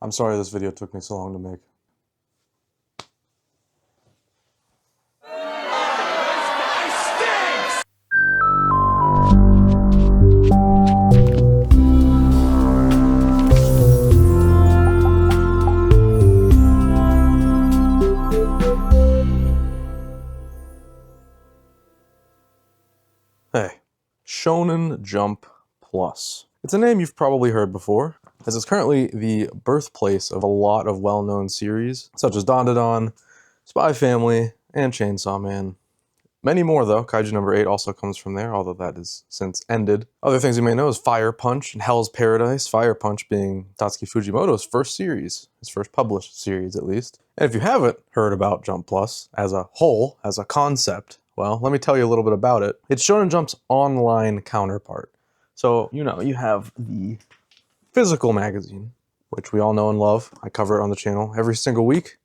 I'm sorry this video took me so long to make. Hey, Shonen Jump Plus. It's a name you've probably heard before, as it's currently the birthplace of a lot of well-known series, such as Dandadan, Spy Family, and Chainsaw Man. Many more though. Kaiju number 8 also comes from there, although that is since ended. Other things you may know is Fire Punch and Hell's Paradise, Fire Punch being Tatsuki Fujimoto's first series, his first published series at least. And if you haven't heard about Jump Plus as a whole, as a concept, well, let me tell you a little bit about it. It's Shonen Jump's online counterpart. So, you have the physical magazine, which we all know and love. I cover it on the channel every single week.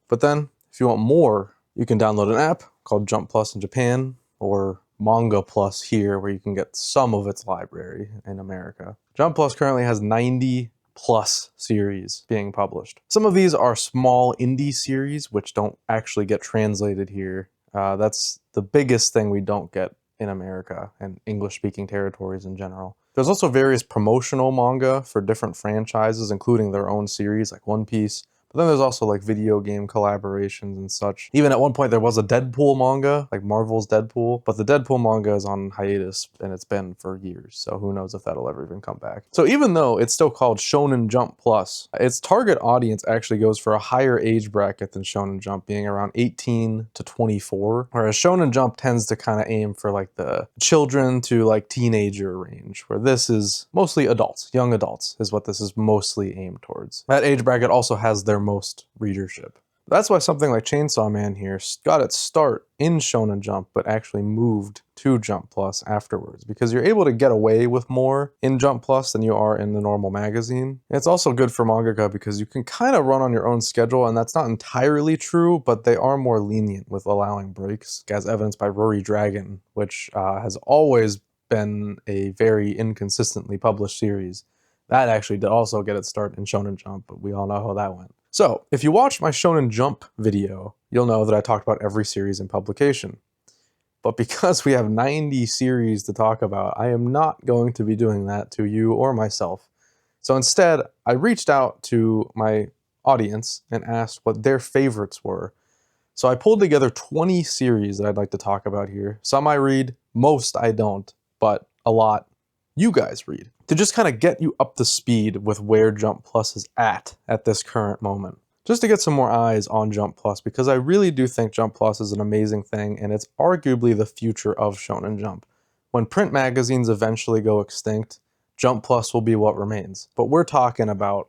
But then, if you want more, you can download an app called Jump Plus in Japan, or Manga Plus here, where you can get some of its library in America. Jump Plus currently has 90 plus series being published. Some of these are small indie series, which don't actually get translated here. That's the biggest thing we don't get in America and English-speaking territories in general. There's also various promotional manga for different franchises, including their own series like One Piece. But then there's also like video game collaborations and such. Even at one point there was a Deadpool manga, like Marvel's Deadpool, but the Deadpool manga is on hiatus and it's been for years, so who knows if that'll ever even come back. So even though it's still called Shonen Jump Plus, its target audience actually goes for a higher age bracket than Shonen Jump, being around 18 to 24, whereas Shonen Jump tends to kind of aim for like the children to like teenager range, where this is mostly adults, young adults is what this is mostly aimed towards. That age bracket also has their most readership. That's why something like Chainsaw Man here got its start in Shonen Jump, but actually moved to Jump Plus afterwards, because you're able to get away with more in Jump Plus than you are in the normal magazine. And it's also good for mangaka because you can kind of run on your own schedule, and that's not entirely true, but they are more lenient with allowing breaks, as evidenced by Rory Dragon, which has always been a very inconsistently published series. That actually did also get its start in Shonen Jump, but we all know how that went. So, if you watched my Shonen Jump video, you'll know that I talked about every series in publication. But because we have 90 series to talk about, I am not going to be doing that to you or myself. So instead, I reached out to my audience and asked what their favorites were. So I pulled together 20 series that I'd like to talk about here. Some I read, most I don't, but a lot you guys read, to just kind of get you up to speed with where Jump Plus is at this current moment. Just to get some more eyes on Jump Plus, because I really do think Jump Plus is an amazing thing, and it's arguably the future of Shonen Jump. When print magazines eventually go extinct, Jump Plus will be what remains. But we're talking about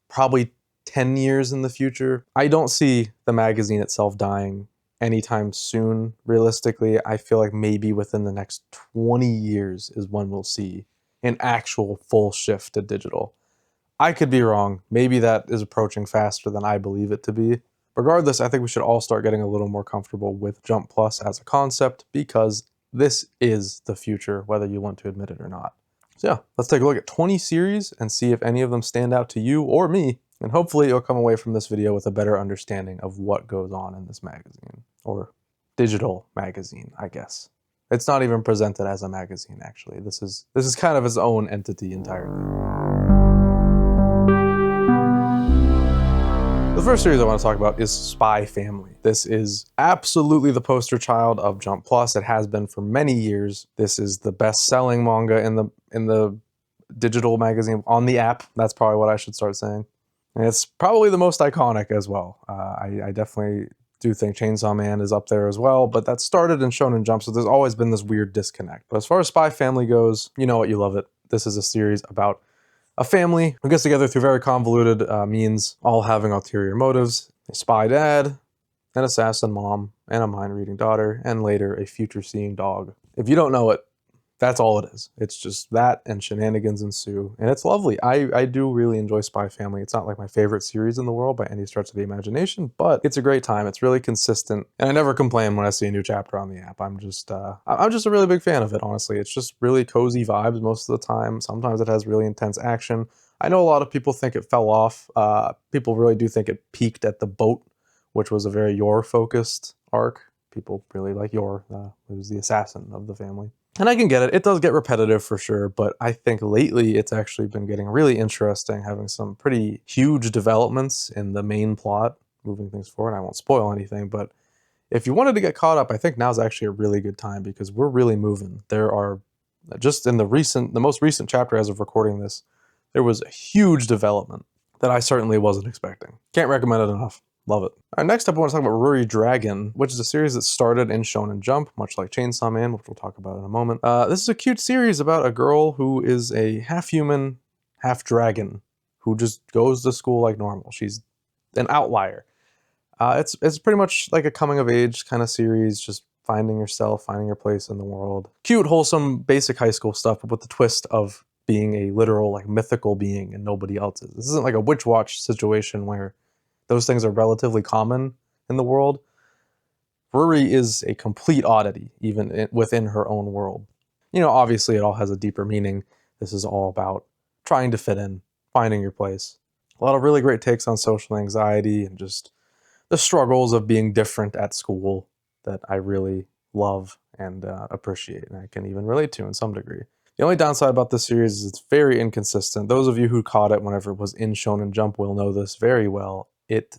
probably 10 years in the future. I don't see the magazine itself dying anytime soon. Realistically, I feel like maybe within the next 20 years is when we'll see an actual full shift to digital. I could be wrong. Maybe that is approaching faster than I believe it to be. Regardless, I think we should all start getting a little more comfortable with Jump Plus as a concept, because this is the future, whether you want to admit it or not. So yeah, let's take a look at 20 series and see if any of them stand out to you or me. And hopefully you'll come away from this video with a better understanding of what goes on in this magazine. Or digital magazine, I guess. It's not even presented as a magazine, actually. This is kind of its own entity entirely. The first series I want to talk about is Spy Family. This is absolutely the poster child of Jump Plus. It has been for many years. This is the best-selling manga in the digital magazine, on the app. That's probably what I should start saying. And it's probably the most iconic as well. I definitely do think Chainsaw Man is up there as well, but that started in Shonen Jump, so there's always been this weird disconnect. But as far as Spy Family goes, you know what, you love it. This is a series about a family who gets together through very convoluted means, all having ulterior motives. A spy dad, an assassin mom, and a mind-reading daughter, and later a future-seeing dog. If you don't know it, that's all it is. It's just that and shenanigans ensue, and it's lovely. I do really enjoy Spy Family. It's not like my favorite series in the world by any stretch of the imagination, but it's a great time. It's really consistent, and I never complain when I see a new chapter on the app. I'm just a really big fan of it, honestly. It's just really cozy vibes most of the time. Sometimes it has really intense action. I know a lot of people think it fell off. People really do think it peaked at the boat, which was a very Yor-focused arc. People really like Yor, who's the assassin of the family. And I can get it. It does get repetitive for sure, but I think lately it's actually been getting really interesting, having some pretty huge developments in the main plot, moving things forward. I won't spoil anything, but if you wanted to get caught up, I think now's actually a really good time because we're really moving. There are, just in the most recent chapter as of recording this, there was a huge development that I certainly wasn't expecting. Can't recommend it enough. Love it. All right, next up I want to talk about Ruri Dragon, which is a series that started in Shonen Jump, much like Chainsaw Man, which we'll talk about in a moment. This is a cute series about a girl who is a half-human, half-dragon, who just goes to school like normal. She's an outlier. It's pretty much like a coming-of-age kind of series, just finding yourself, finding your place in the world. Cute, wholesome, basic high school stuff, but with the twist of being a literal, like, mythical being and nobody else's. This isn't like a Witch Watch situation where those things are relatively common in the world. Ruri is a complete oddity, even within her own world. You know, obviously it all has a deeper meaning. This is all about trying to fit in, finding your place. A lot of really great takes on social anxiety and just the struggles of being different at school that I really love and appreciate, and I can even relate to in some degree. The only downside about this series is it's very inconsistent. Those of you who caught it whenever it was in Shonen Jump will know this very well. It's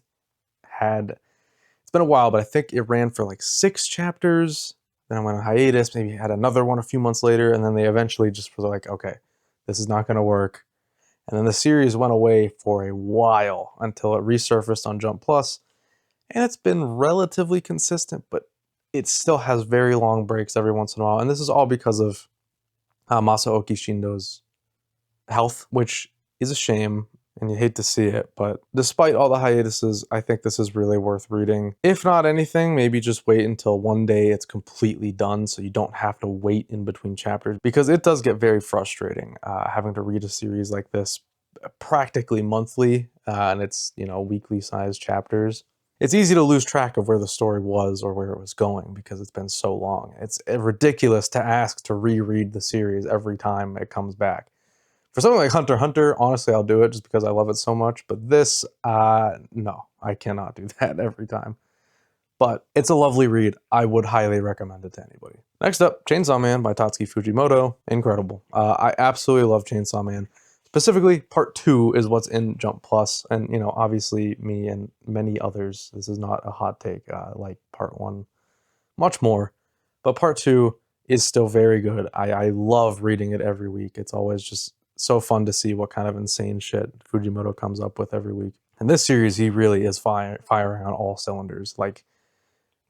been a while, but I think it ran for like 6 chapters, then it went on hiatus, maybe had another one a few months later, and then they eventually just were like, okay, this is not going to work. And then the series went away for a while until it resurfaced on Jump Plus, and it's been relatively consistent, but it still has very long breaks every once in a while, and this is all because of Masaoki Shindo's health, which is a shame, and you hate to see it, but despite all the hiatuses, I think this is really worth reading. If not anything, maybe just wait until one day it's completely done so you don't have to wait in between chapters, because it does get very frustrating having to read a series like this practically monthly, and it's, you know, weekly sized chapters. It's easy to lose track of where the story was or where it was going because it's been so long. It's ridiculous to ask to reread the series every time it comes back. For something like Hunter x Hunter, honestly, I'll do it just because I love it so much. But this, no, I cannot do that every time. But it's a lovely read. I would highly recommend it to anybody. Next up, Chainsaw Man by Tatsuki Fujimoto. Incredible. I absolutely love Chainsaw Man. Specifically, part 2 is what's in Jump Plus, and, you know, obviously me and many others, this is not a hot take like part 1 much more, but part 2 is still very good. I love reading it every week. It's always just so fun to see what kind of insane shit Fujimoto comes up with every week. And this series, he really is firing on all cylinders. Like,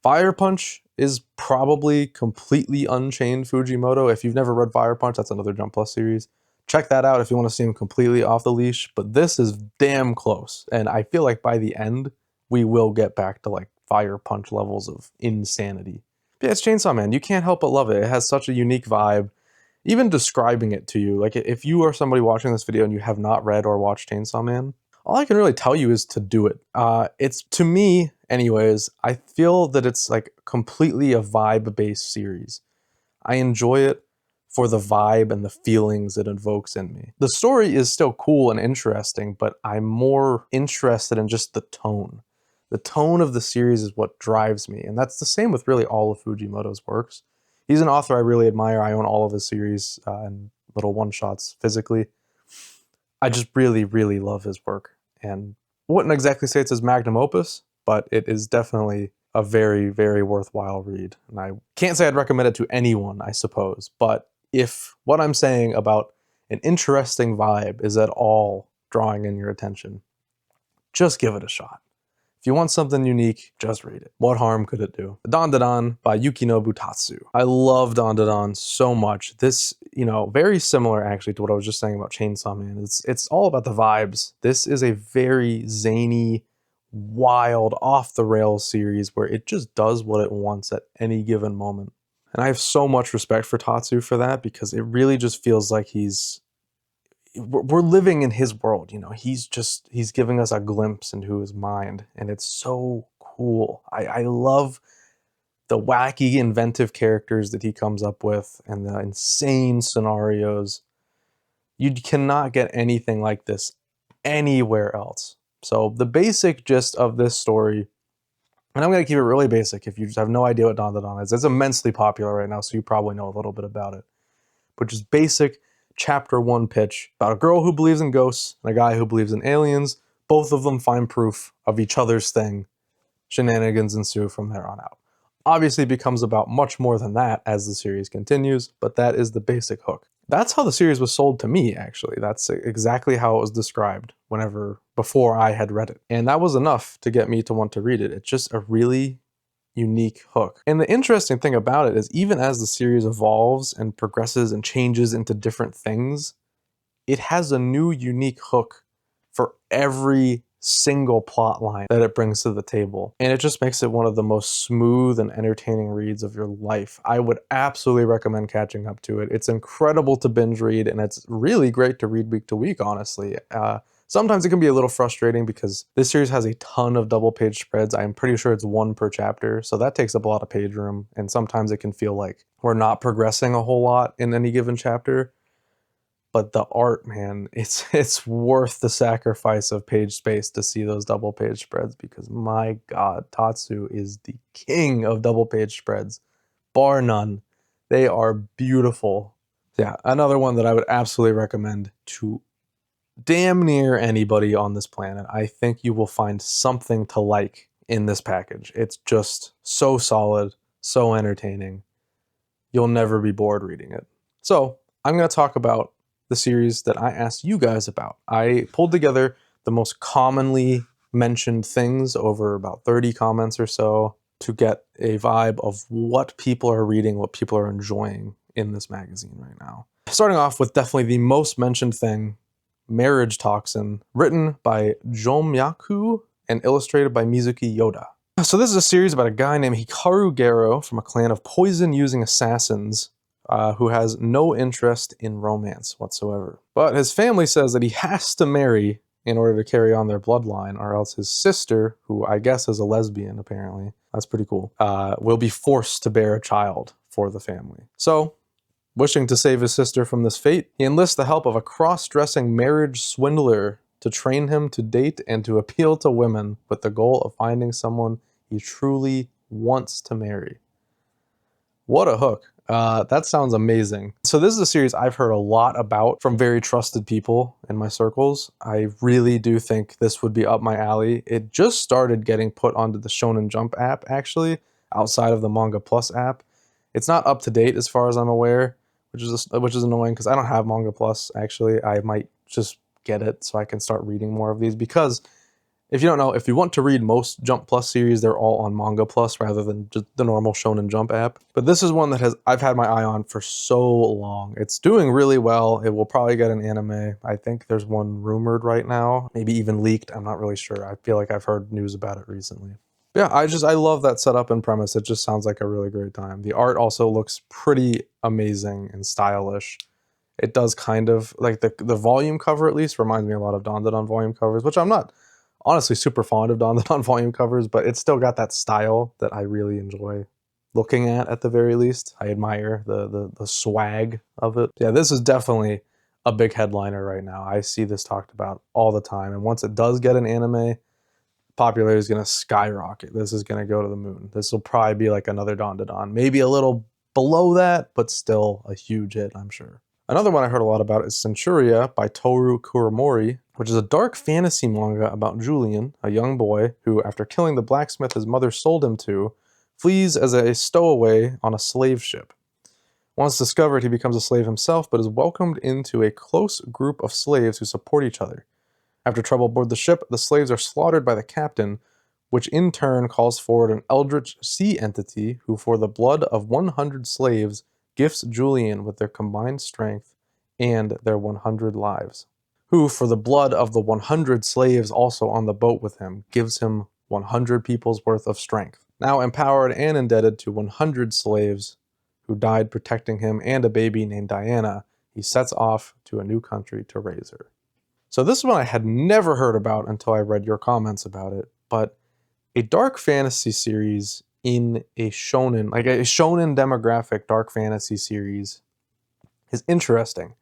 Fire Punch is probably completely unchained Fujimoto. If you've never read Fire Punch, that's another Jump Plus series. Check that out if you want to see him completely off the leash, but this is damn close. And I feel like by the end, we will get back to like Fire Punch levels of insanity. But yeah, it's Chainsaw Man. You can't help but love it. It has such a unique vibe. Even describing it to you, like if you are somebody watching this video and you have not read or watched Chainsaw Man, all I can really tell you is to do it. It's, to me anyways, I feel that it's like completely a vibe-based series. I enjoy it for the vibe and the feelings it invokes in me. The story is still cool and interesting, but I'm more interested in just the tone. The tone of the series is what drives me, and that's the same with really all of Fujimoto's works. He's an author I really admire. I own all of his series and little one-shots physically. I just really, really love his work, and I wouldn't exactly say it's his magnum opus, but it is definitely a very, very worthwhile read. And I can't say I'd recommend it to anyone, I suppose, but if what I'm saying about an interesting vibe is at all drawing in your attention, just give it a shot. If you want something unique, just read it. What harm could it do? Dandadan by Yukinobu Tatsu. I love Dandadan so much. This, you know, very similar actually to what I was just saying about Chainsaw Man. It's all about the vibes. This is a very zany, wild, off-the-rails series where it just does what it wants at any given moment. And I have so much respect for Tatsu for that, because it really just feels like we're living in his world, you know. He's giving us a glimpse into his mind, and it's so cool. I love the wacky, inventive characters that he comes up with and the insane scenarios. You cannot get anything like this anywhere else. So the basic gist of this story, and I'm going to keep it really basic if you just have no idea what Dandadan is. It's immensely popular right now, so you probably know a little bit about it. But just basic chapter 1 pitch about a girl who believes in ghosts and a guy who believes in aliens. Both of them find proof of each other's thing. Shenanigans ensue from there on out. Obviously, it becomes about much more than that as the series continues, but that is the basic hook. That's how the series was sold to me, actually. That's exactly how it was described before I had read it. And that was enough to get me to want to read it. It's just a really unique hook. And the interesting thing about it is even as the series evolves and progresses and changes into different things, it has a new unique hook for every single plot line that it brings to the table. And it just makes it one of the most smooth and entertaining reads of your life. I would absolutely recommend catching up to it. It's incredible to binge read, and it's really great to read week to week, honestly. Sometimes it can be a little frustrating because this series has a ton of double page spreads. I'm pretty sure it's 1 per chapter, so that takes up a lot of page room, and sometimes it can feel like we're not progressing a whole lot in any given chapter. But the art, man, it's worth the sacrifice of page space to see those double page spreads, because my God, Tatsu is the king of double page spreads, bar none. They are beautiful. Yeah, another one that I would absolutely recommend to damn near anybody on this planet. I think you will find something to like in this package. It's just so solid, so entertaining. You'll never be bored reading it. So I'm going to talk about the series that I asked you guys about. I pulled together the most commonly mentioned things over about 30 comments or so to get a vibe of what people are reading, what people are enjoying in this magazine right now. Starting off with definitely the most mentioned thing, Marriage Toxin, written by Jomyaku and illustrated by Mizuki Yoda. So this is a series about a guy named Hikaru Gero from a clan of poison-using assassins who has no interest in romance whatsoever. But his family says that he has to marry in order to carry on their bloodline, or else his sister, who I guess is a lesbian apparently, that's pretty cool, will be forced to bear a child for the family. So, wishing to save his sister from this fate, he enlists the help of a cross-dressing marriage swindler to train him to date and to appeal to women with the goal of finding someone he truly wants to marry. What a hook. That sounds amazing. So this is a series I've heard a lot about from very trusted people in my circles. I really do think this would be up my alley. It just started getting put onto the Shonen Jump app, actually, outside of the Manga Plus app. It's not up to date as far as I'm aware, which is annoying because I don't have Manga Plus, actually. I might just get it so I can start reading more of these, because if you don't know, if you want to read most Jump Plus series, they're all on Manga Plus rather than just the normal Shonen Jump app. But this is one that I've had my eye on for so long. It's doing really well. It will probably get an anime. I think there's one rumored right now, maybe even leaked. I'm not really sure. I feel like I've heard news about it recently. Yeah, I love that setup and premise. It just sounds like a really great time. The art also looks pretty amazing and stylish. It does kind of, like the volume cover at least, reminds me a lot of Dandadan volume covers, which I'm not honestly super fond of Dandadan volume covers, but it's still got that style that I really enjoy looking at the very least. I admire the swag of it. Yeah, this is definitely a big headliner right now. I see this talked about all the time, and once it does get an anime, popularity is going to skyrocket. This is going to go to the moon. This will probably be like another Dandadan, maybe a little below that, but still a huge hit, I'm sure. Another one I heard a lot about is Centuria by Toru Kuramori, which is a dark fantasy manga about Julian, a young boy who, after killing the blacksmith his mother sold him to, flees as a stowaway on a slave ship. Once discovered, he becomes a slave himself, but is welcomed into a close group of slaves who support each other. After trouble aboard the ship, the slaves are slaughtered by the captain, which in turn calls forward an eldritch sea entity who, for the blood of 100 slaves, gifts Julian with their combined strength and their 100 lives. Who, for the blood of the 100 slaves also on the boat with him, gives him 100 people's worth of strength. Now empowered and indebted to 100 slaves who died protecting him and a baby named Diana, he sets off to a new country to raise her. So this one I had never heard about until I read your comments about it, but a dark fantasy series in a shonen, like a shonen demographic dark fantasy series, is interesting.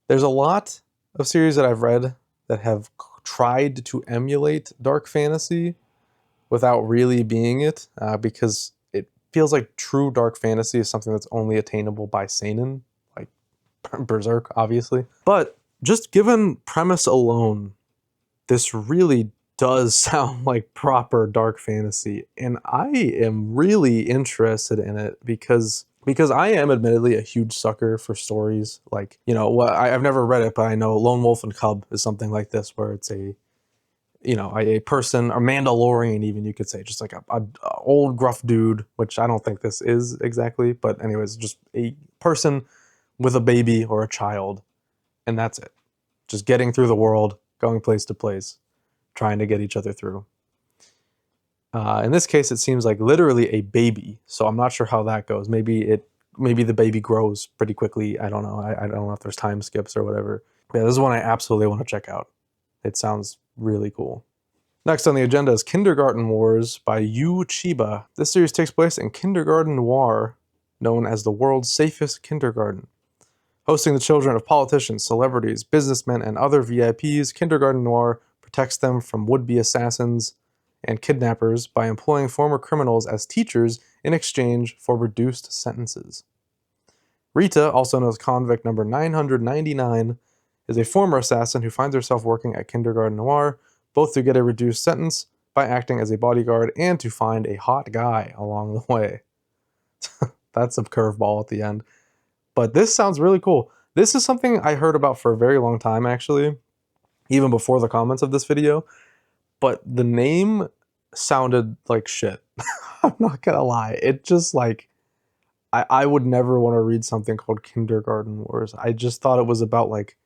There's a lot of series that I've read that have tried to emulate dark fantasy without really being it, because it feels like true dark fantasy is something that's only attainable by seinen, like Berserk, obviously. But just given premise alone, this really does sound like proper dark fantasy, and I am really interested in it because I am admittedly a huge sucker for stories like, you know, I've never read it, but I know Lone Wolf and Cub is something like this, where it's a, you know, a person, a Mandalorian even, you could say, just like a old gruff dude, which I don't think this is exactly, but anyways, just a person with a baby or a child, and that's it. Just getting through the world, going place to place, trying to get each other through. In this case, it seems like literally a baby, so I'm not sure how that goes. Maybe the baby grows pretty quickly. I don't know. I don't know if there's time skips or whatever. Yeah, this is one I absolutely want to check out. It sounds really cool. Next on the agenda is Kindergarten Wars by Yu Chiba. This series takes place in Kindergarten Noir, known as the world's safest kindergarten. Hosting the children of politicians, celebrities, businessmen, and other VIPs, Kindergarten Noir protects them from would-be assassins and kidnappers by employing former criminals as teachers in exchange for reduced sentences. Rita, also known as convict number 999, is a former assassin who finds herself working at Kindergarten Noir, both to get a reduced sentence by acting as a bodyguard and to find a hot guy along the way. That's a curveball at the end. But this sounds really cool. This is something I heard about for a very long time, actually, even before the comments of this video. But the name sounded like shit. I'm not gonna lie. It just like, I would never want to read something called Kindergarten Wars. I just thought it was about like,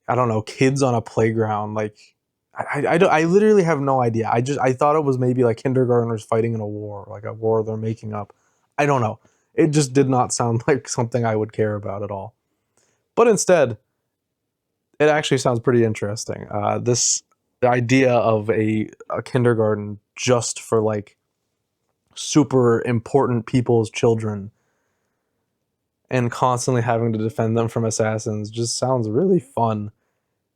I don't know, kids on a playground. Like, I literally have no idea. I thought it was maybe like kindergartners fighting in a war, like a war they're making up. I don't know. It just did not sound like something I would care about at all. But instead, it actually sounds pretty interesting. The idea of a kindergarten just for like super important people's children and constantly having to defend them from assassins just sounds really fun.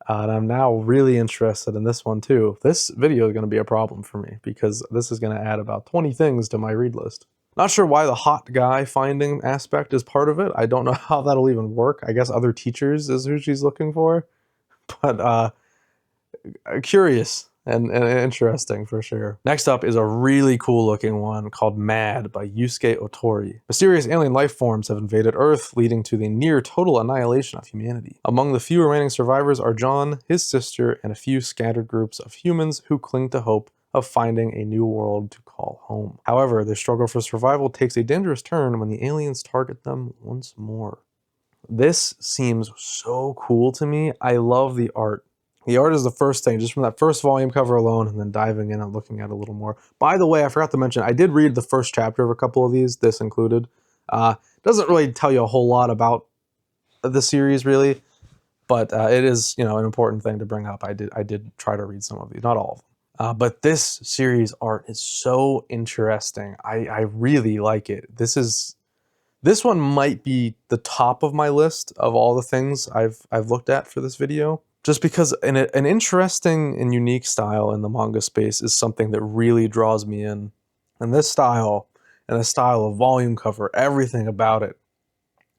And I'm now really interested in this one too. This video is going to be a problem for me because this is going to add about 20 things to my read list. Not sure why the hot guy finding aspect is part of it. I don't know how that'll even work. I guess other teachers is who she's looking for. But curious and interesting for sure. Next up is a really cool looking one called Mad by Yusuke Otori. Mysterious alien life forms have invaded Earth, leading to the near total annihilation of humanity. Among the few remaining survivors are John, his sister, and a few scattered groups of humans who cling to hope of finding a new world to call home. However, their struggle for survival takes a dangerous turn when the aliens target them once more. This seems so cool to me. I love the art. The art is the first thing, just from that first volume cover alone, and then diving in and looking at it a little more. By the way, I forgot to mention, I did read the first chapter of a couple of these, this included. Doesn't really tell you a whole lot about the series, really, but it is, you know, an important thing to bring up. I did try to read some of these, not all of them. But this series art is so interesting. I really like it. This one might be the top of my list of all the things I've looked at for this video. Just because an interesting and unique style in the manga space is something that really draws me in. And this style, and the style of volume cover, everything about it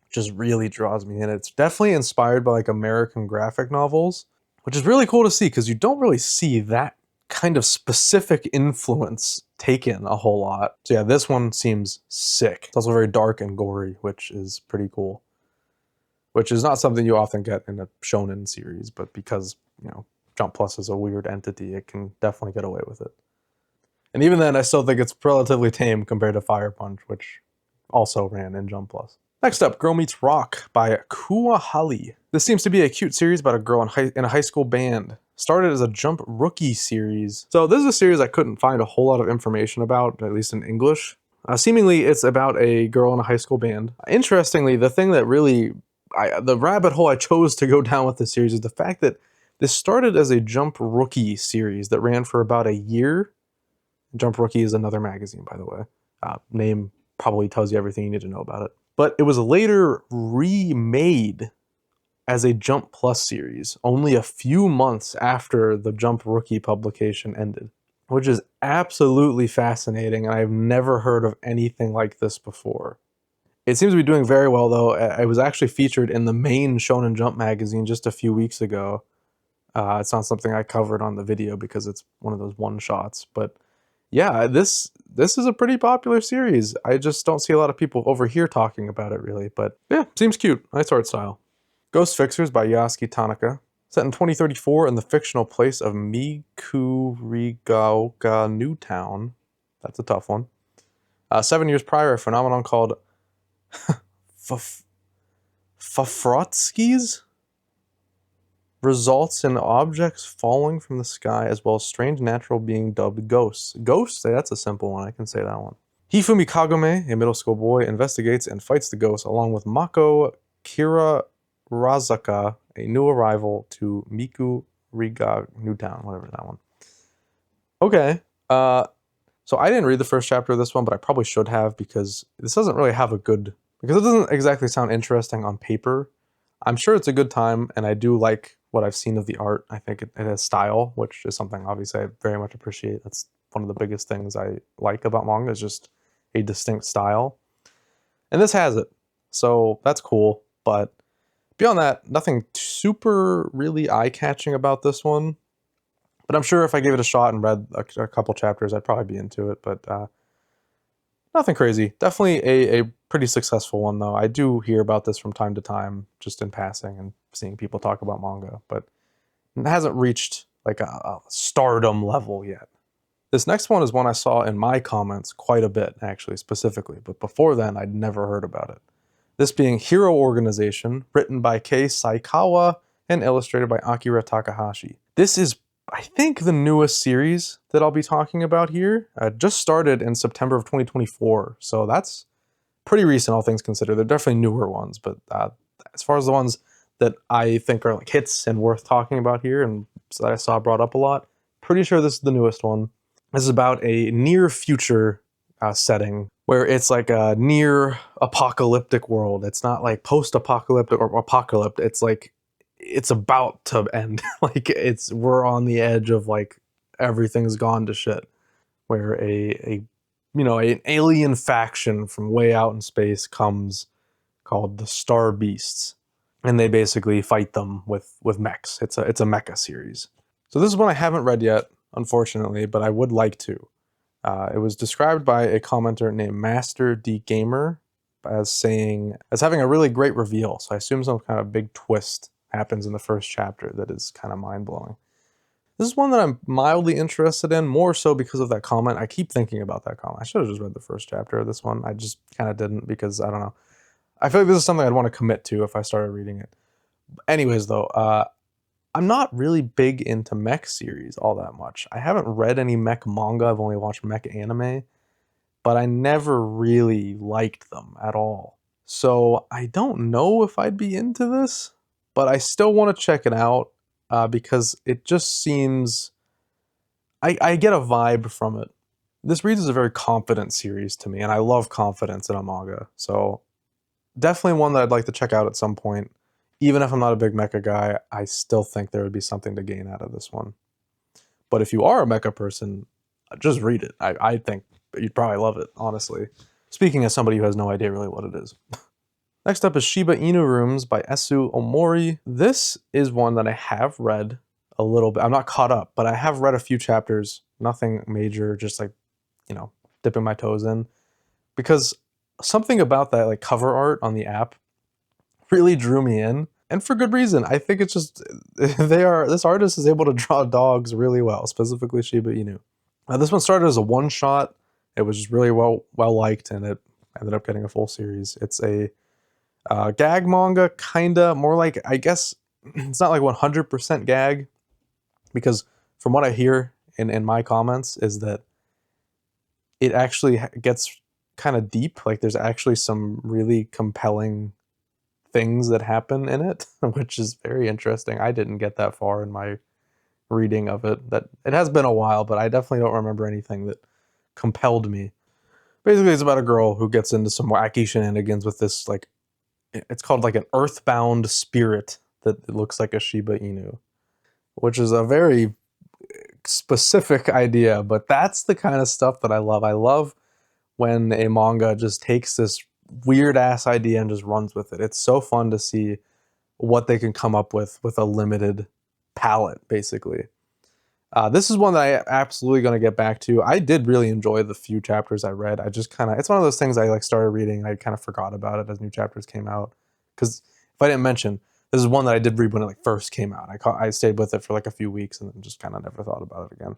just really draws me in. It's definitely inspired by like American graphic novels, which is really cool to see because you don't really see that kind of specific influence taken a whole lot. So yeah, this one seems sick. It's also very dark and gory, which is pretty cool. Which is not something you often get in a shonen series, but because, you know, Jump Plus is a weird entity, it can definitely get away with it. And even then, I still think it's relatively tame compared to Fire Punch, which also ran in Jump Plus. Next up, Girl Meets Rock by Kuwahali. This seems to be a cute series about a girl in a high school band. Started as a Jump Rookie series. So this is a series I couldn't find a whole lot of information about, at least in English. Seemingly, it's about a girl in a high school band. Interestingly, the thing that really the rabbit hole I chose to go down with this series is the fact that this started as a Jump Rookie series that ran for about a year. Jump Rookie is another magazine, by the way. Name probably tells you everything you need to know about it. But it was later remade as a Jump Plus series, only a few months after the Jump Rookie publication ended, which is absolutely fascinating, and I've never heard of anything like this before. It seems to be doing very well, though. It was actually featured in the main Shonen Jump magazine just a few weeks ago. It's not something I covered on the video because it's one of those one-shots, but yeah, this is a pretty popular series. I just don't see a lot of people over here talking about it, really, but yeah, seems cute. Nice art style. Ghost Fixers by Yasuki Tanaka. Set in 2034 in the fictional place of Mikurigaoka Newtown. That's a tough one. 7 years prior, a phenomenon called Fafrotskis results in objects falling from the sky, as well as strange natural being dubbed ghosts. Ghosts? That's a simple one. I can say that one. Hifumi Kagome, a middle school boy, investigates and fights the ghosts along with Mako Kirarazaka, a new arrival to Miku Riga Newtown, whatever that one. Okay. So I didn't read the first chapter of this one, but I probably should have because this doesn't really have a good... Because it doesn't exactly sound interesting on paper. I'm sure it's a good time, and I do like what I've seen of the art. I think it has style, which is something obviously I very much appreciate. That's one of the biggest things I like about manga is just a distinct style. And this has it. So that's cool. But beyond that, nothing super really eye-catching about this one. But I'm sure if I gave it a shot and read a couple chapters, I'd probably be into it. But nothing crazy. Definitely a pretty successful one, though. I do hear about this from time to time, just in passing and seeing people talk about manga. But it hasn't reached like a stardom level yet. This next one is one I saw in my comments quite a bit, actually, specifically. But before then, I'd never heard about it. This being Hero Organization, written by Kei Saikawa and illustrated by Akira Takahashi. This is, I think, the newest series that I'll be talking about here. Just started in September of 2024, so that's pretty recent, all things considered. They're definitely newer ones, but as far as the ones that I think are like hits and worth talking about here, and so that I saw brought up a lot, pretty sure this is the newest one. This is about a near future setting where it's like a near apocalyptic world. It's not like post-apocalyptic or apocalyptic. It's like it's about to end. Like we're on the edge of like everything's gone to shit. Where an alien faction from way out in space comes called the Star Beasts, and they basically fight them with mechs. It's a mecha series. So this is one I haven't read yet, unfortunately, but I would like to. It was described by a commenter named Master D Gamer as having a really great reveal. So I assume some kind of big twist happens in the first chapter that is kind of mind-blowing. This is one that I'm mildly interested in, more so because of that comment. I keep thinking about that comment. I should have just read the first chapter of this one. I just kind of didn't because, I don't know. I feel like this is something I'd want to commit to if I started reading it. Anyways, though, I'm not really big into mech series all that much. I haven't read any mech manga. I've only watched mech anime. But I never really liked them at all. So I don't know if I'd be into this, but I still want to check it out because it just seems... I get a vibe from it. This reads as a very confident series to me, and I love confidence in a manga. So definitely one that I'd like to check out at some point. Even if I'm not a big mecha guy, I still think there would be something to gain out of this one. But if you are a mecha person, just read it. I think you'd probably love it, honestly. Speaking as somebody who has no idea really what it is. Next up is Shiba Inu Rooms by Esu Omori. This is one that I have read a little bit. I'm not caught up, but I have read a few chapters. Nothing major, just like, dipping my toes in. Because something about that like cover art on the app really drew me in. And for good reason. I think it's just, this artist is able to draw dogs really well, specifically Shiba Inu. This one started as a one-shot. It was just really well liked, and it ended up getting a full series. It's a gag manga, kinda, more like, I guess, it's not like 100% gag, because from what I hear in my comments is that it actually gets kind of deep. Like there's actually some really compelling things that happen in it, which is very interesting. I didn't get that far in my reading of it. That it has been a while, but I definitely don't remember anything that compelled me. Basically, it's about a girl who gets into some wacky shenanigans with this, like, it's called like an earthbound spirit that it looks like a Shiba Inu, which is a very specific idea, but that's the kind of stuff that I love. I love when a manga just takes this weird ass idea and just runs with it. It's so fun to see what they can come up with a limited palette, basically. This is one that I absolutely going to get back to. I did really enjoy the few chapters I read. I just kind of, it's one of those things I like started reading and I kind of forgot about it as new chapters came out. Because if I didn't mention, this is one that I did read when it like first came out. I stayed with it for like a few weeks and then just kind of never thought about it again.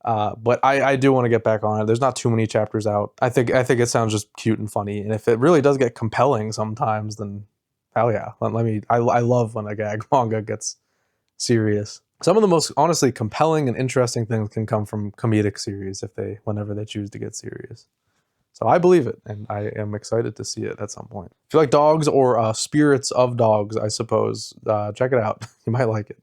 But I do want to get back on it. There's not too many chapters out. I think it sounds just cute and funny. And if it really does get compelling sometimes, then hell yeah. I love when a gag manga gets serious. Some of the most honestly compelling and interesting things can come from comedic series whenever they choose to get serious. So I believe it, and I am excited to see it at some point. If you like dogs or spirits of dogs, I suppose, check it out. You might like it.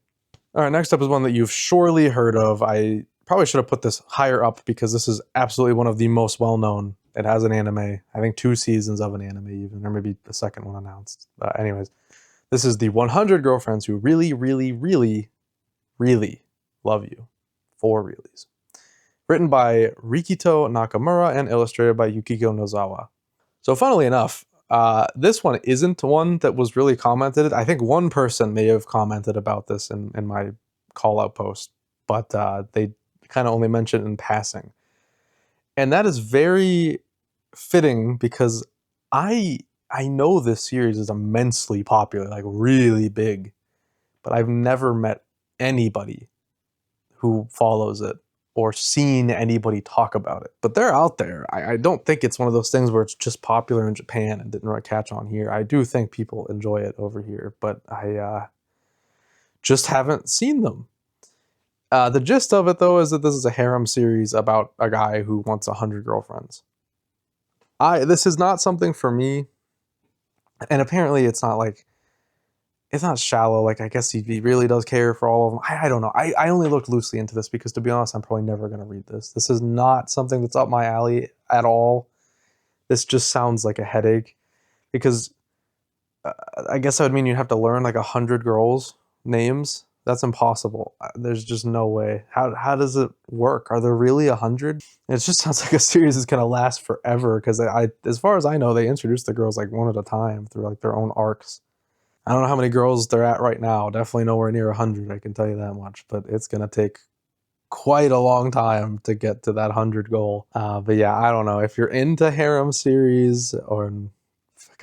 All right, next up is one that you've surely heard of. I probably should have put this higher up because this is absolutely one of the most well-known. It has an anime. I think 2 seasons of an anime even, or maybe the second one announced. Anyways, this is the 100 Girlfriends Who Really, Really, Really, Really Love You. 4 reallys. Written by Rikito Nakamura and illustrated by Yukiko Nozawa. So funnily enough, this one isn't one that was really commented. I think one person may have commented about this in my call-out post, but they kind of only mentioned it in passing. And that is very fitting because I know this series is immensely popular, like really big, but I've never met anybody who follows it or seen anybody talk about it. But they're out there. I don't think it's one of those things where it's just popular in Japan and didn't really catch on here. I do think people enjoy it over here, but I just haven't seen them. The gist of it, though, is that this is a harem series about a guy who wants 100 girlfriends. This is not something for me, and apparently it's not like, it's not shallow. Like, I guess he really does care for all of them. I don't know. I only looked loosely into this because, to be honest, I'm probably never going to read this. This is not something that's up my alley at all. This just sounds like a headache because I guess that would mean you'd have to learn like 100 girls' names. That's impossible. There's just no way. How does it work? Are there really 100? It just sounds like a series that's going to last forever because as far as I know, they introduce the girls like one at a time through like their own arcs. I don't know how many girls they're at right now. Definitely nowhere near 100, I can tell you that much. But it's going to take quite a long time to get to that 100 goal. But yeah, I don't know. If you're into harem series or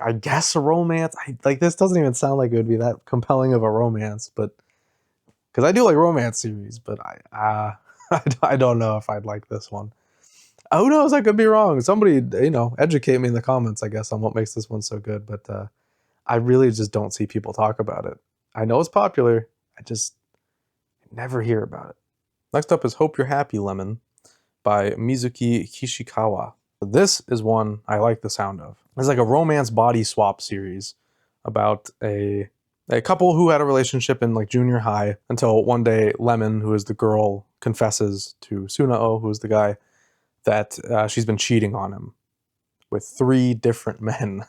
I guess a romance, like this doesn't even sound like it would be that compelling of a romance. But because I do like romance series, but I don't know if I'd like this one. Who knows? I could be wrong. Somebody, educate me in the comments, I guess, on what makes this one so good. But I really just don't see people talk about it. I know it's popular. I just never hear about it. Next up is Hope You're Happy, Lemon by Mizuki Kishikawa. This is one I like the sound of. It's like a romance body swap series about a couple who had a relationship in like junior high until one day Lemon, who is the girl, confesses to Sunao, who is the guy, that she's been cheating on him with 3 different men.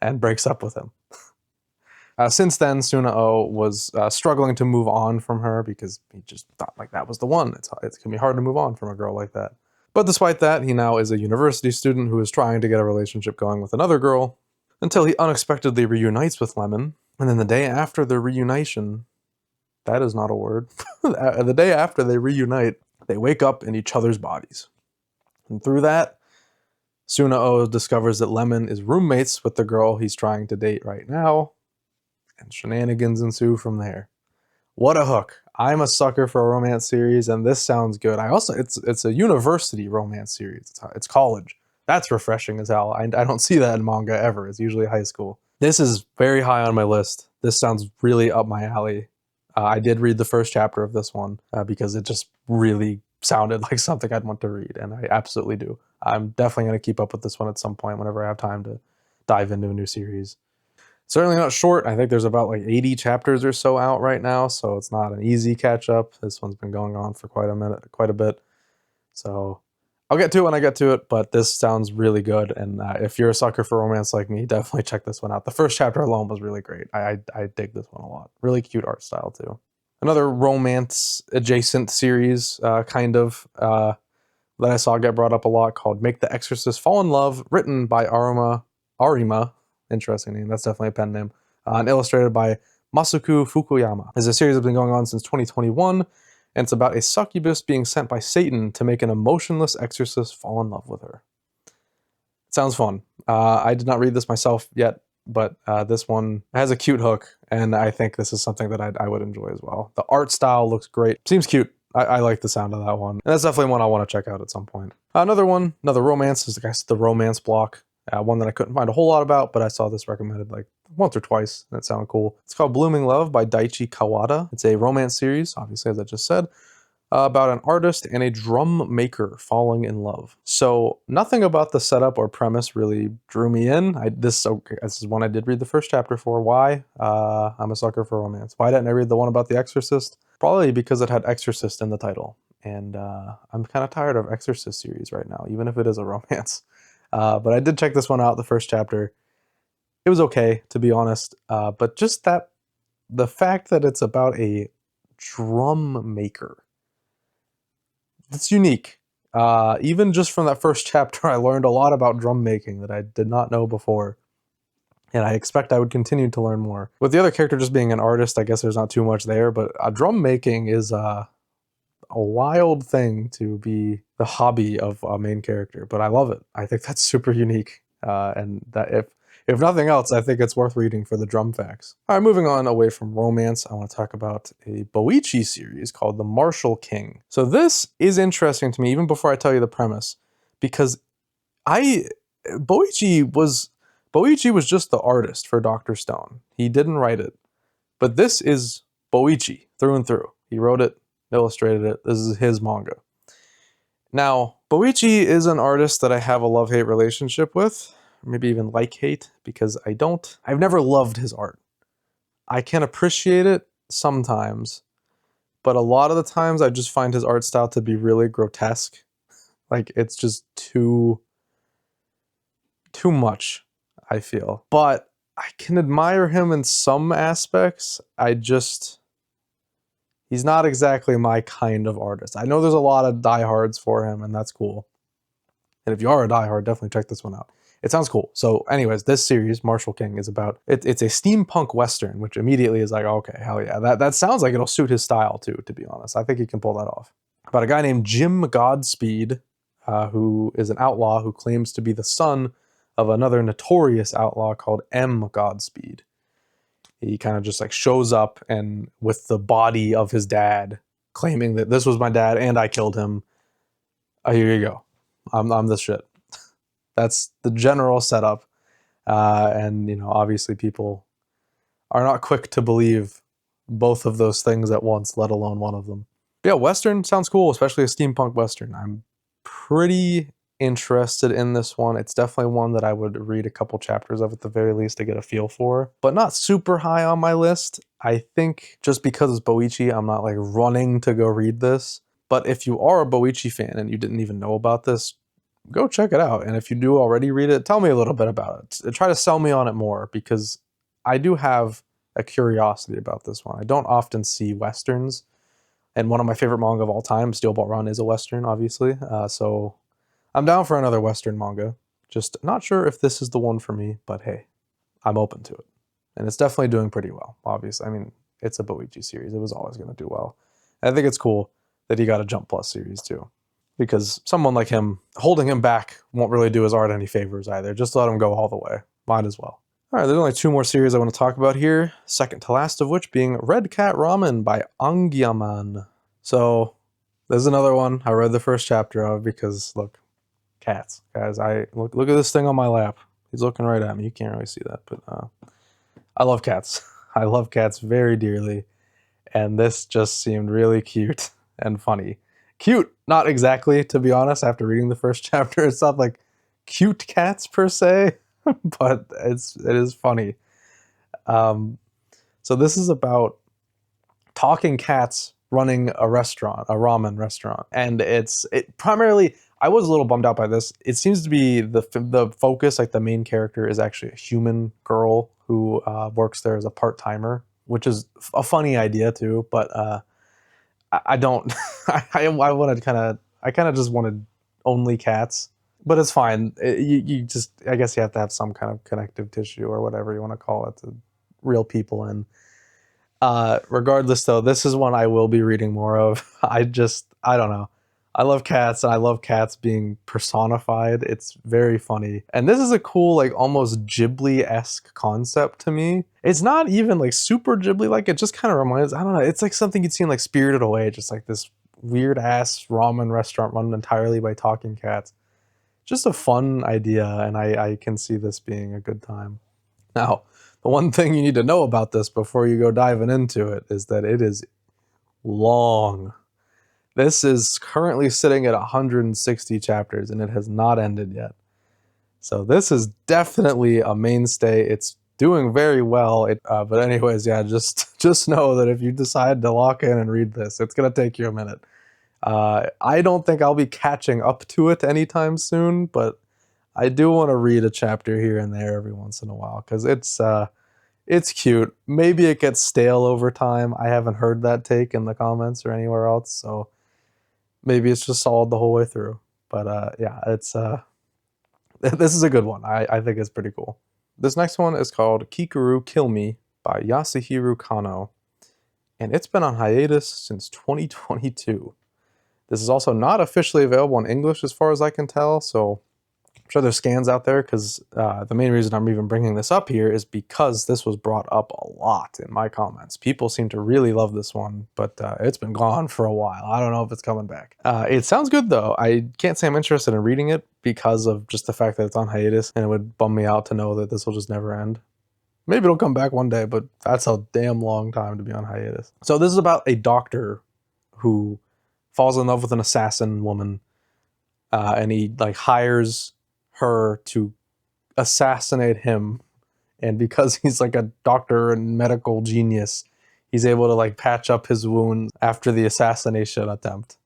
And breaks up with him. Since then, Sunao was struggling to move on from her because he just thought like that was the one. It's going to be hard to move on from a girl like that. But despite that, he now is a university student who is trying to get a relationship going with another girl until he unexpectedly reunites with Lemon. And then the day after the reunition, that is not a word, the day after they reunite, they wake up in each other's bodies. And through that, Sunao discovers that Lemon is roommates with the girl he's trying to date right now, and shenanigans ensue from there. What a hook. I'm a sucker for a romance series, and this sounds good. It's a university romance series. It's college. That's refreshing as hell. I don't see that in manga ever. It's usually high school. This is very high on my list. This sounds really up my alley. I did read the first chapter of this one because it just really sounded like something I'd want to read, and I absolutely do. I'm definitely going to keep up with this one at some point whenever I have time to dive into a new series. Certainly not short. I think there's about like 80 chapters or so out right now, so it's not an easy catch up. This one's been going on for quite a bit. So I'll get to it when I get to it, but this sounds really good. And if you're a sucker for romance like me, definitely check this one out. The first chapter alone was really great. I dig this one a lot. Really cute art style too. Another romance adjacent series, that I saw get brought up a lot, called Make the Exorcist Fall in Love, written by Arima. Interesting name. That's definitely a pen name. And illustrated by Masuku Fukuyama. This is a series that's been going on since 2021. And it's about a succubus being sent by Satan to make an emotionless exorcist fall in love with her. It sounds fun. I did not read this myself yet, but this one has a cute hook, and I think this is something that I would enjoy as well. The art style looks great. Seems cute. I like the sound of that one. And that's definitely one I want to check out at some point. Another romance is, I guess, the romance block. One that I couldn't find a whole lot about, but I saw this recommended like once or twice, and it sounded cool. It's called Blooming Love by Daichi Kawada. It's a romance series, obviously, as I just said, about an artist and a drum maker falling in love. So nothing about the setup or premise really drew me in. This is one I did read the first chapter for. Why? I'm a sucker for romance. Why didn't I read the one about The Exorcist? Probably because it had Exorcist in the title. And I'm kind of tired of Exorcist series right now, even if it is a romance. But I did check this one out, the first chapter. It was okay, to be honest. But just the fact that it's about a drum maker, it's unique. Even just from that first chapter, I learned a lot about drum making that I did not know before. And I expect I would continue to learn more. With the other character just being an artist, I guess there's not too much there, but drum making is a wild thing to be the hobby of a main character, but I love it. I think that's super unique. And that if nothing else, I think it's worth reading for the drum facts. All right, moving on away from romance, I want to talk about a Boichi series called The Martial King. So this is interesting to me, even before I tell you the premise, because Boichi was just the artist for Dr. Stone. He didn't write it, but this is Boichi through and through. He wrote it, illustrated it. This is his manga. Now, Boichi is an artist that I have a love-hate relationship with, maybe even like-hate, because I've never loved his art. I can appreciate it sometimes, but a lot of the times I just find his art style to be really grotesque. Like, it's just too much, I feel. But I can admire him in some aspects. He's not exactly my kind of artist. I know there's a lot of diehards for him, and that's cool. And if you are a diehard, definitely check this one out. It sounds cool. So anyways, this series, Martial King, is about, it's a steampunk western, which immediately is like, okay, hell yeah. That sounds like it'll suit his style too, to be honest. I think he can pull that off. About a guy named Jim Godspeed, who is an outlaw who claims to be the son of another notorious outlaw called M. Godspeed. He kind of just like shows up and with the body of his dad, claiming that this was my dad and I killed him. Here you go. I'm this shit. That's the general setup. And, you know, obviously people are not quick to believe both of those things at once, let alone one of them. But yeah, Western sounds cool, especially a steampunk Western. I'm pretty interested in this one. It's definitely one that I would read a couple chapters of at the very least to get a feel for, but not super high on my list. I think just because it's Boichi, I'm not like running to go read this. But if you are a Boichi fan and you didn't even know about this, go check it out. And if you do already read it, tell me a little bit about it. Try to sell me on it more, because I do have a curiosity about this one. I don't often see Westerns. And one of my favorite manga of all time, Steel Ball Run, is a Western, obviously. So I'm down for another Western manga. Just not sure if this is the one for me, but hey, I'm open to it. And it's definitely doing pretty well, obviously. I mean, it's a Boichi series. It was always going to do well. And I think it's cool that he got a Jump Plus series too, because someone like him, holding him back won't really do his art any favors either. Just let him go all the way. Might as well. All right, there's only 2 more series I want to talk about here. Second to last of which being Red Cat Ramen by Angyaman. So there's another one I read the first chapter of because, look, cats. Guys, look at this thing on my lap. He's looking right at me. You can't really see that, but I love cats. I love cats very dearly. And this just seemed really cute and funny. Cute, not exactly, to be honest, after reading the first chapter. It's not like cute cats per se, but it is funny. So this is about talking cats running a restaurant, a ramen restaurant. And it primarily, I was a little bummed out by this. It seems to be the focus, like the main character, is actually a human girl who works there as a part-timer, which is a funny idea too. But I don't. I wanted I kind of just wanted only cats, but it's fine. You just, I guess you have to have some kind of connective tissue or whatever you want to call it to reel people in. Regardless, though, this is one I will be reading more of. I don't know. I love cats, and I love cats being personified. It's very funny. And this is a cool, like, almost Ghibli-esque concept to me. It's not even, like, super Ghibli-like. It just kind of reminds, I don't know, it's like something you'd see in, like, Spirited Away, just like this weird-ass ramen restaurant run entirely by talking cats. Just a fun idea, and I can see this being a good time. Now, the one thing you need to know about this before you go diving into it is that it is long. This is currently sitting at 160 chapters, and it has not ended yet. So this is definitely a mainstay. It's doing very well. But anyways, yeah, just know that if you decide to lock in and read this, it's going to take you a minute. I don't think I'll be catching up to it anytime soon, but I do want to read a chapter here and there every once in a while, because it's cute. Maybe it gets stale over time. I haven't heard that take in the comments or anywhere else, so maybe it's just solid the whole way through. But yeah, it's this is a good one. I think it's pretty cool. This next one is called Kikuru Kill Me by Yasuhiro Kano, and it's been on hiatus since 2022. This is also not officially available in English as far as I can tell, so I'm sure there's scans out there, because the main reason I'm even bringing this up here is because this was brought up a lot in my comments. People seem to really love this one, but it's been gone for a while. I don't know if it's coming back. It sounds good, though. I can't say I'm interested in reading it because of just the fact that it's on hiatus, and it would bum me out to know that this will just never end. Maybe it'll come back one day, but that's a damn long time to be on hiatus. So this is about a doctor who falls in love with an assassin woman, and he like hires her to assassinate him, and because he's like a doctor and medical genius, he's able to like patch up his wound after the assassination attempt.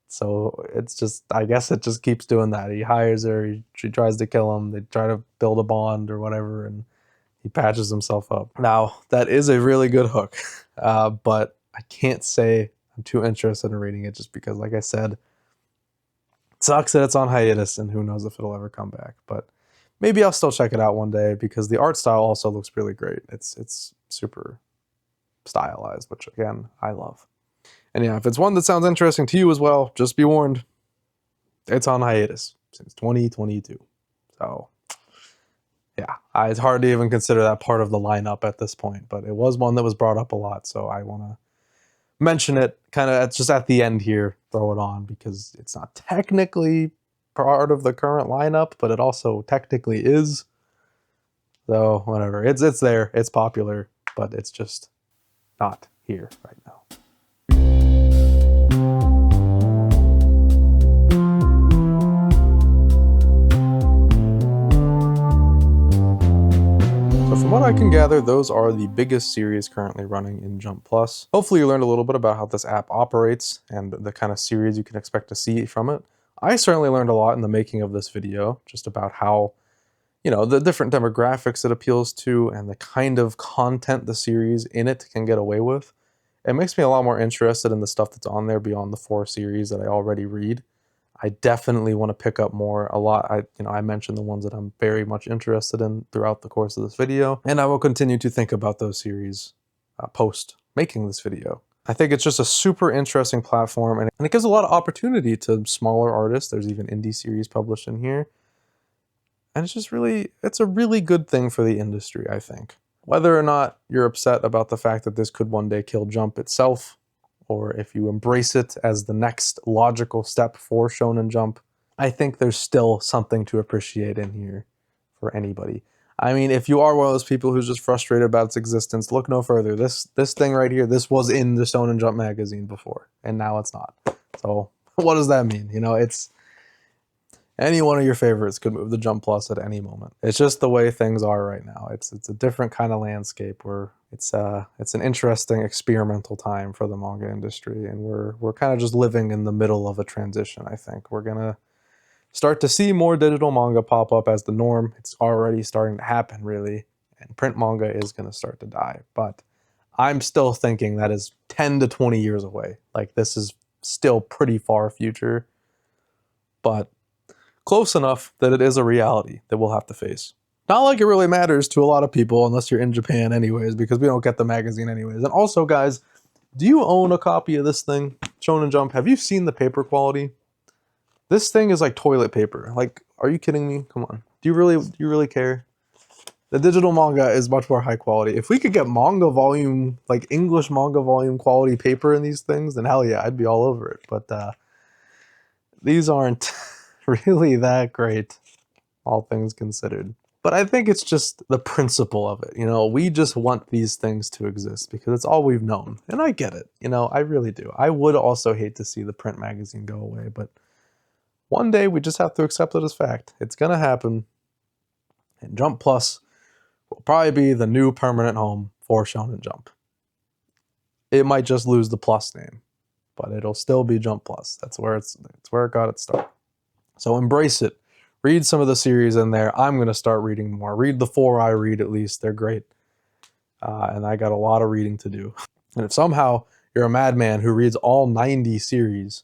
So it's just, I guess it just keeps doing that. He hires her, she tries to kill him, they try to build a bond or whatever, and he patches himself up. Now, that is a really good hook, but I can't say I'm too interested in reading it, just because, like I said, sucks that it's on hiatus, and who knows if it'll ever come back. But maybe I'll still check it out one day, because the art style also looks really great. It's super stylized, which again, I love. And yeah, if it's one that sounds interesting to you as well, just be warned, it's on hiatus since 2022. So yeah, it's hard to even consider that part of the lineup at this point, but it was one that was brought up a lot, so I want to mention it kind of just at the end here, throw it on, because it's not technically part of the current lineup, but it also technically is. So whatever, it's there, it's popular, but it's just not here right now. So from what I can gather, those are the biggest series currently running in Jump Plus. Hopefully you learned a little bit about how this app operates and the kind of series you can expect to see from it. I certainly learned a lot in the making of this video, just about how, you know, the different demographics it appeals to and the kind of content the series in it can get away with. It makes me a lot more interested in the stuff that's on there beyond the 4 series that I already read. I definitely want to pick up more, a lot. I mentioned the ones that I'm very much interested in throughout the course of this video, and I will continue to think about those series post making this video. I think it's just a super interesting platform, and it gives a lot of opportunity to smaller artists. There's even indie series published in here. And it's just it's a really good thing for the industry, I think. Whether or not you're upset about the fact that this could one day kill Jump itself, or if you embrace it as the next logical step for Shonen Jump, I think there's still something to appreciate in here for anybody. I mean, if you are one of those people who's just frustrated about its existence, look no further. This thing right here, this was in the Shonen Jump magazine before, and now it's not. So what does that mean? You know, it's any one of your favorites could move to Jump Plus at any moment. It's just the way things are right now. It's a different kind of landscape where it's an interesting experimental time for the manga industry, and we're kind of just living in the middle of a transition. I think we're gonna start to see more digital manga pop up as the norm. It's already starting to happen, really, and print manga is going to start to die. But I'm still thinking that is 10 to 20 years away. Like, this is still pretty far future, but close enough that it is a reality that we'll have to face. Not like it really matters to a lot of people unless you're in Japan anyways, because we don't get the magazine anyways. And also, guys, do you own a copy of this thing, Shonen Jump? Have you seen the paper quality? This thing is like toilet paper. Like, are you kidding me? Come on. Do you really care? The digital manga is much more high quality. If we could get manga volume, like English manga volume quality paper in these things, then hell yeah, I'd be all over it. But these aren't really that great, all things considered. But I think it's just the principle of it. You know, we just want these things to exist because it's all we've known. And I get it. You know, I really do. I would also hate to see the print magazine go away, but one day we just have to accept it as fact. It's going to happen. And Jump Plus will probably be the new permanent home for Shonen Jump. It might just lose the Plus name, but it'll still be Jump Plus. That's where it got its start. So embrace it. Read some of the series in there. I'm going to start reading more. Read the 4 I read at least. They're great. And I got a lot of reading to do. And if somehow you're a madman who reads all 90 series,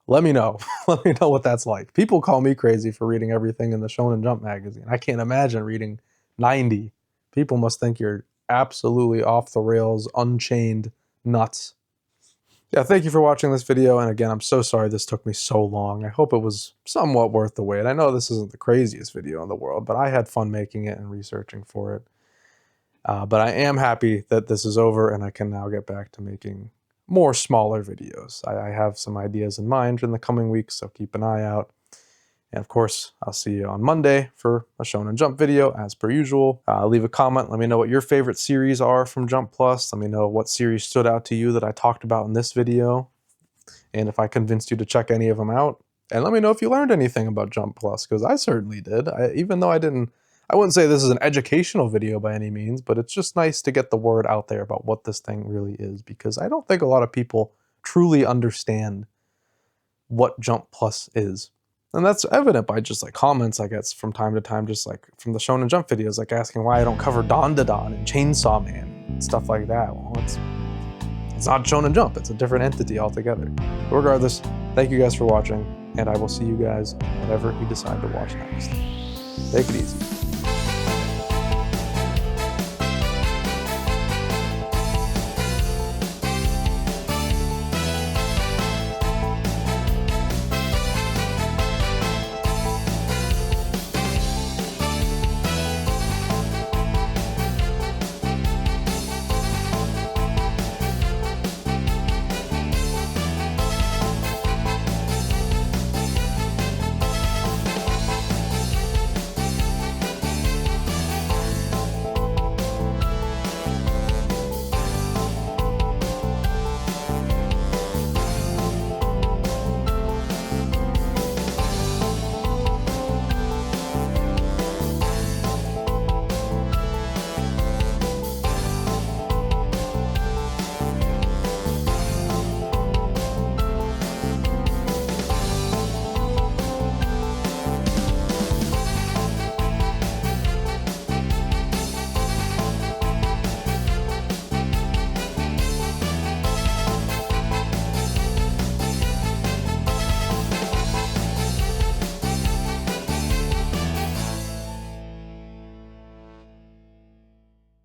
let me know. Let me know what that's like. People call me crazy for reading everything in the Shonen Jump magazine. I can't imagine reading 90. People must think you're absolutely off the rails, unchained, nuts. Yeah, thank you for watching this video, and again, I'm so sorry this took me so long. I hope it was somewhat worth the wait. I know this isn't the craziest video in the world, but I had fun making it and researching for it. But I am happy that this is over, and I can now get back to making more smaller videos. I have some ideas in mind in the coming weeks, so keep an eye out. And of course, I'll see you on Monday for a Shonen Jump video, as per usual. Leave a comment. Let me know what your favorite series are from Jump Plus. Let me know what series stood out to you that I talked about in this video, and if I convinced you to check any of them out. And let me know if you learned anything about Jump Plus, because I certainly did. Even though I wouldn't say this is an educational video by any means, but it's just nice to get the word out there about what this thing really is, because I don't think a lot of people truly understand what Jump Plus is. And that's evident by just like comments I get from time to time, just like from the Shonen Jump videos, like asking why I don't cover Dandadan and Chainsaw Man and stuff like that. Well, it's not Shonen Jump, it's a different entity altogether. But regardless, thank you guys for watching, and I will see you guys whenever you decide to watch next. Take it easy.